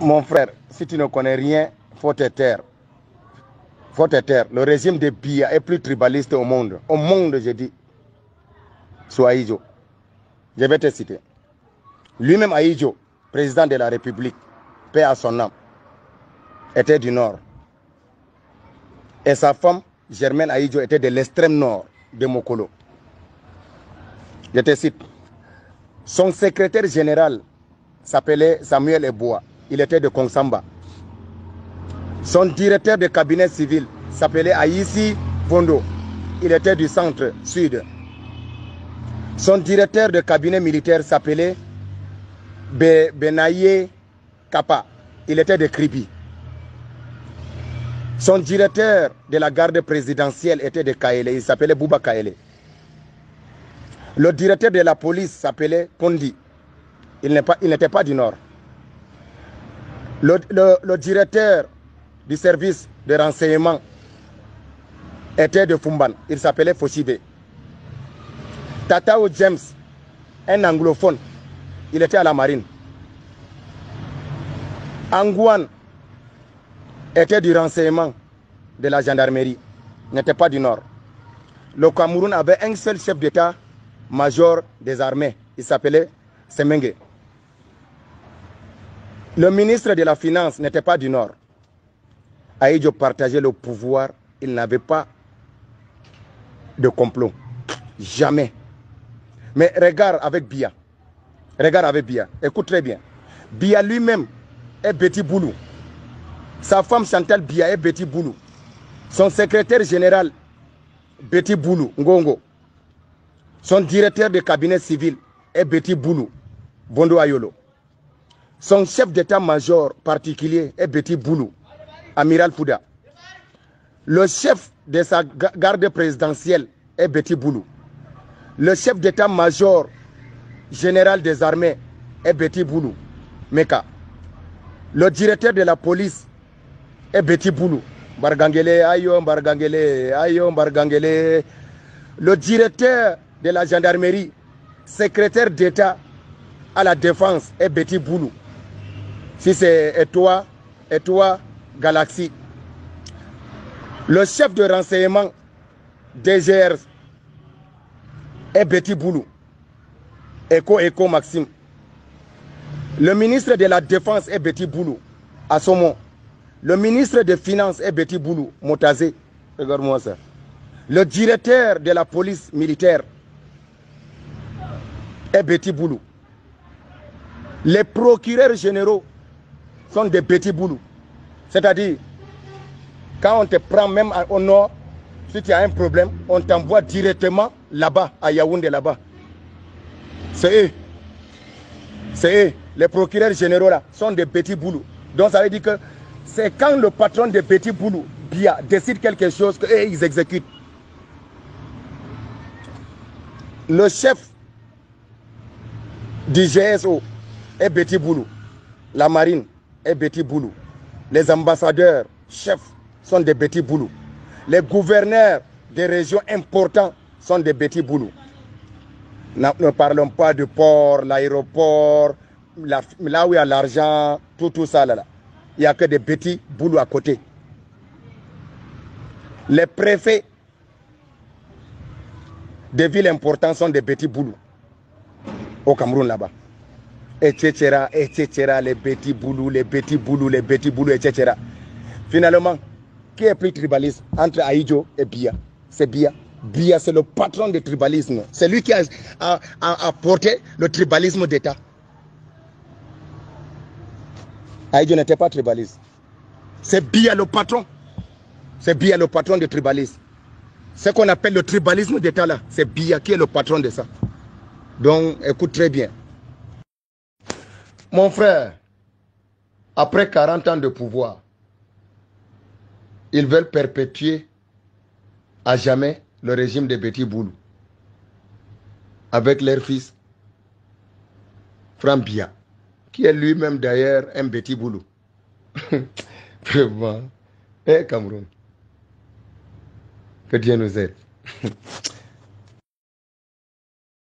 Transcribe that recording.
Mon frère, si tu ne connais rien, faut te taire. Faut te taire. Le régime de Biya est plus tribaliste au monde. Au monde, je dis. Soit Aïdjo. Je vais te citer. Lui-même Aïdjo, président de la République, paix à son âme, était du Nord. Et sa femme, Germaine Aïdjo, était de l'extrême nord de Mokolo. Je te cite. Son secrétaire général s'appelait Samuel Eboa. Il était de Kongsamba. Son directeur de cabinet civil s'appelait Aïssi Vondo. Il était du centre-sud. Son directeur de cabinet militaire s'appelait Benaye Kapa. Il était de Kribi. Son directeur de la garde présidentielle était de Kaele. Il s'appelait Bouba Kaele. Le directeur de la police s'appelait Kondi. Il n'était pas du Nord. Le directeur du service de renseignement était de Fumban. Il s'appelait Foshibe. Tatao James, un anglophone, il était à la marine. Angouane était du renseignement de la gendarmerie, n'était pas du Nord. Le Cameroun avait un seul chef d'état-major des armées, il s'appelait Semenge. Le ministre de la Finance n'était pas du Nord. Aïdjo partageait le pouvoir, il n'avait pas de complot. Jamais. Mais regarde avec Biya. Regarde avec Biya. Écoute très bien. Biya lui-même est Betty Boulou. Sa femme Chantal Biya est Betty Boulou. Son secrétaire général, Betty Boulou, Ngongo. Son directeur de cabinet civil est Betty Boulou, Bondo Ayolo. Son chef d'état-major particulier est Betty Boulou, Amiral Fouda. Le chef de sa garde présidentielle est Betty Boulou. Le chef d'état-major général des armées est Betty Boulou, Meka. Le directeur de la police est Betty Boulou, Bargangele, Ayo, Bargangele, Ayo, Bargangele. Le directeur de la gendarmerie, secrétaire d'État à la défense est Betty Boulou. Si c'est Etoa, Galaxy. Le chef de renseignement DGR est Betty Boulou. Eko Maxime. Le ministre de la Défense est Betty Boulou, Assomo. Le ministre des Finances est Betty Boulou, Motazé. Regarde-moi ça. Le directeur de la police militaire est Betty Boulou. Les procureurs généraux sont des Betty Boulou. C'est-à-dire, quand on te prend même au nord, si tu as un problème, on t'envoie directement là-bas, à Yaoundé là-bas. C'est eux. C'est eux. Les procureurs généraux là sont des Betty Boulou. Donc ça veut dire que c'est quand le patron des Betty Boulou, Biya, décide quelque chose qu'eux ils exécutent. Le chef du GSO est Betty Boulou. La marine est Betty Boulou. Les ambassadeurs, chefs, sont des Betty Boulou. Les gouverneurs des régions importantes sont des Betty Boulou. Ne parlons pas de port, l'aéroport, là où il y a l'argent, tout ça là. Il n'y a que des Betty Boulou à côté. Les préfets des villes importantes sont des Betty Boulou. Au Cameroun là-bas. Etc., les Betty Boulou, les Betty Boulou, les Betty Boulou, etc. Finalement, qui est plus tribaliste entre Aïdjo et Biya? C'est Biya. Biya, c'est le patron du tribalisme. C'est lui qui a porté le tribalisme d'État. Aïdjo n'était pas tribaliste. C'est Biya le patron. C'est Biya le patron du tribalisme. Ce qu'on appelle le tribalisme d'État là, c'est Biya qui est le patron de ça. Donc, écoute très bien. Mon frère, après 40 ans de pouvoir, ils veulent perpétuer à jamais le régime de Betty Boulou avec leur fils, Franck Biya, qui est lui-même d'ailleurs un Betty Boulou. Vraiment. Cameroun. Que Dieu nous aide.